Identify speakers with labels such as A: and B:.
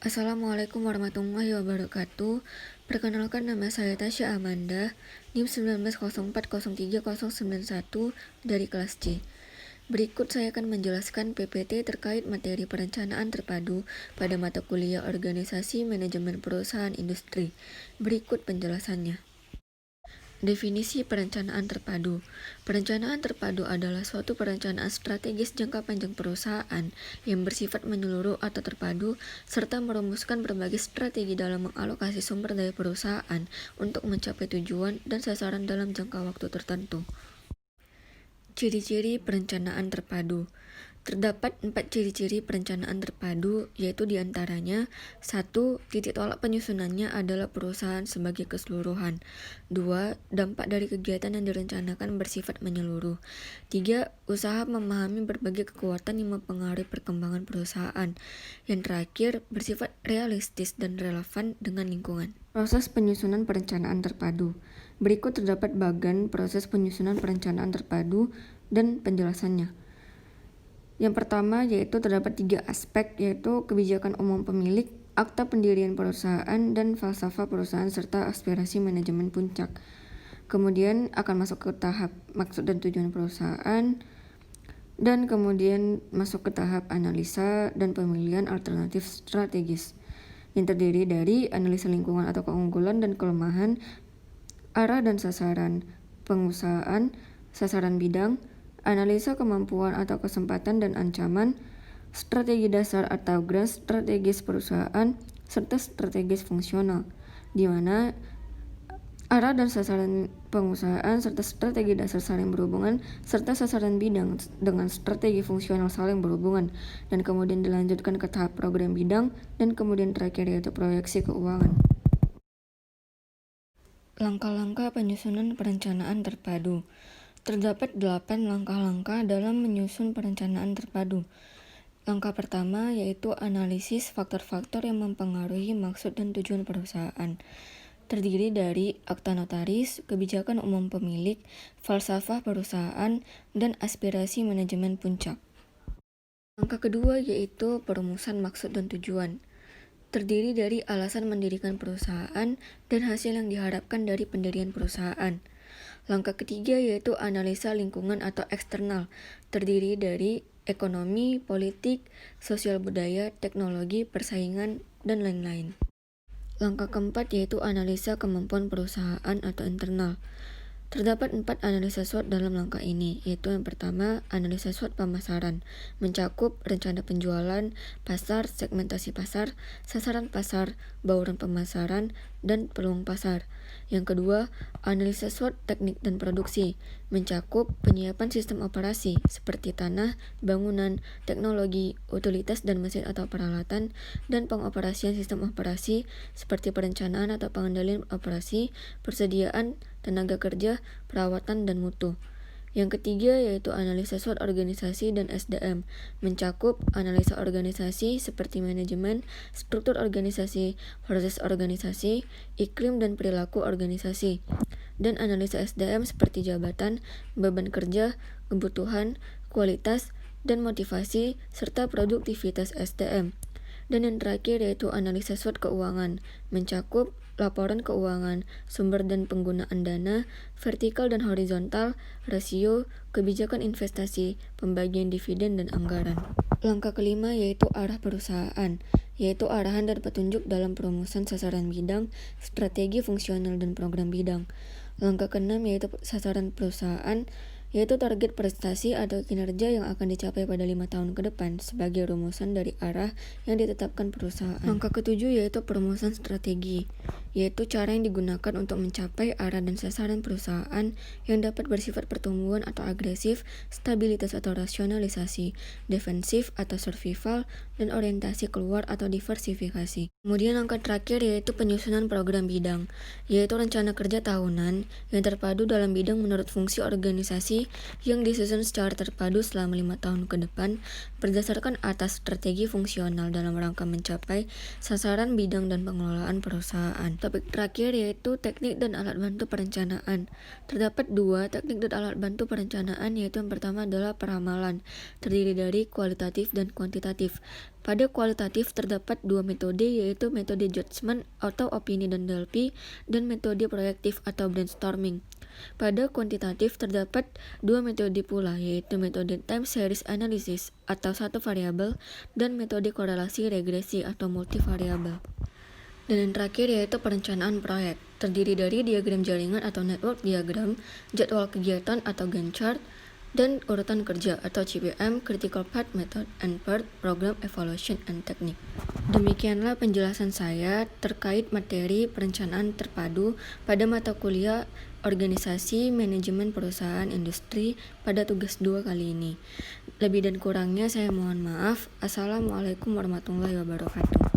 A: Assalamualaikum warahmatullahi wabarakatuh. Perkenalkan, nama saya Tasya Amanda, NIM 19040391 dari kelas C. Berikut saya akan menjelaskan PPT terkait materi perencanaan terpadu pada mata kuliah Organisasi Manajemen Perusahaan Industri. Berikut penjelasannya. Definisi perencanaan terpadu. Perencanaan terpadu adalah suatu perencanaan strategis jangka panjang perusahaan yang bersifat menyeluruh atau terpadu, serta merumuskan berbagai strategi dalam mengalokasi sumber daya perusahaan untuk mencapai tujuan dan sasaran dalam jangka waktu tertentu. Ciri-ciri perencanaan terpadu. Terdapat 4 ciri-ciri perencanaan terpadu, yaitu diantaranya 1. Titik tolak penyusunannya adalah perusahaan sebagai keseluruhan. 2. Dampak dari kegiatan yang direncanakan bersifat menyeluruh. 3. Usaha memahami berbagai kekuatan yang mempengaruhi perkembangan perusahaan. Yang terakhir, bersifat realistis dan relevan dengan lingkungan. Proses penyusunan perencanaan terpadu. Berikut terdapat bagan proses penyusunan perencanaan terpadu dan penjelasannya. Yang pertama yaitu terdapat 3 aspek, yaitu kebijakan umum pemilik, akta pendirian perusahaan, dan falsafah perusahaan serta aspirasi manajemen puncak. Kemudian akan masuk ke tahap maksud dan tujuan perusahaan, dan kemudian masuk ke tahap analisa dan pemilihan alternatif strategis, yang terdiri dari analisa lingkungan atau keunggulan dan kelemahan, arah dan sasaran pengusahaan, sasaran bidang, analisa kemampuan atau kesempatan dan ancaman, strategi dasar atau grand strategis perusahaan, serta strategis fungsional, di mana arah dan sasaran pengusahaan serta strategi dasar saling berhubungan, serta sasaran bidang dengan strategi fungsional saling berhubungan, dan kemudian dilanjutkan ke tahap program bidang, dan kemudian terakhir yaitu proyeksi keuangan. Langkah-langkah penyusunan perencanaan terpadu. Terdapat 8 langkah-langkah dalam menyusun perencanaan terpadu. Langkah pertama yaitu analisis faktor-faktor yang mempengaruhi maksud dan tujuan perusahaan. Terdiri dari akta notaris, kebijakan umum pemilik, falsafah perusahaan, dan aspirasi manajemen puncak. Langkah kedua yaitu perumusan maksud dan tujuan. Terdiri dari alasan mendirikan perusahaan dan hasil yang diharapkan dari pendirian perusahaan. Langkah ketiga yaitu analisa lingkungan atau eksternal, terdiri dari ekonomi, politik, sosial budaya, teknologi, persaingan, dan lain-lain. Langkah keempat yaitu analisa kemampuan perusahaan atau internal. Terdapat 4 analisa SWOT dalam langkah ini, yaitu yang pertama, analisa SWOT pemasaran, mencakup rencana penjualan, pasar, segmentasi pasar, sasaran pasar, bauran pemasaran, dan peluang pasar. Yang kedua, analisa SWOT teknik dan produksi, mencakup penyiapan sistem operasi seperti tanah, bangunan, teknologi, utilitas dan mesin atau peralatan, dan pengoperasian sistem operasi seperti perencanaan atau pengendalian operasi, persediaan, tenaga kerja, perawatan, dan mutu. Yang ketiga yaitu analisa SWOT organisasi dan SDM, mencakup analisa organisasi seperti manajemen, struktur organisasi, proses organisasi, iklim dan perilaku organisasi, dan analisa SDM seperti jabatan, beban kerja, kebutuhan, kualitas, dan motivasi, serta produktivitas SDM. Dan yang terakhir yaitu analisa SWOT keuangan, mencakup laporan keuangan, sumber dan penggunaan dana, vertikal dan horizontal, rasio, kebijakan investasi, pembagian dividen dan anggaran. Langkah kelima yaitu arah perusahaan, yaitu arahan dan petunjuk dalam perumusan sasaran bidang, strategi fungsional dan program bidang. Langkah keenam yaitu sasaran perusahaan, yaitu target prestasi atau kinerja yang akan dicapai pada 5 tahun ke depan sebagai rumusan dari arah yang ditetapkan perusahaan. Langkah ketujuh yaitu perumusan strategi, yaitu cara yang digunakan untuk mencapai arah dan sasaran perusahaan yang dapat bersifat pertumbuhan atau agresif, stabilitas atau rasionalisasi, defensif atau survival, dan orientasi keluar atau diversifikasi. Kemudian langkah terakhir yaitu penyusunan program bidang, yaitu rencana kerja tahunan yang terpadu dalam bidang menurut fungsi organisasi strategi yang disusun secara terpadu selama 5 tahun ke depan berdasarkan atas strategi fungsional dalam rangka mencapai sasaran bidang dan pengelolaan perusahaan. Topik terakhir yaitu teknik dan alat bantu perencanaan. Terdapat 2 teknik dan alat bantu perencanaan, yaitu yang pertama adalah peramalan, terdiri dari kualitatif dan kuantitatif. Pada kualitatif terdapat 2 metode, yaitu metode judgment atau opini dan DLP dan metode proyektif atau brainstorming. Pada kuantitatif terdapat 2 metode pula, yaitu metode time series analysis atau satu variabel dan metode korelasi regresi atau multivariabel. Dan yang terakhir yaitu perencanaan proyek, terdiri dari diagram jaringan atau network diagram, jadwal kegiatan atau Gantt chart, dan urutan kerja atau CPM, Critical Path Method and Part, Program Evaluation and Technique. Demikianlah penjelasan saya terkait materi perencanaan terpadu pada mata kuliah Organisasi Manajemen Perusahaan Industri pada tugas 2 kali ini. Lebih dan kurangnya saya mohon maaf. Assalamualaikum warahmatullahi wabarakatuh.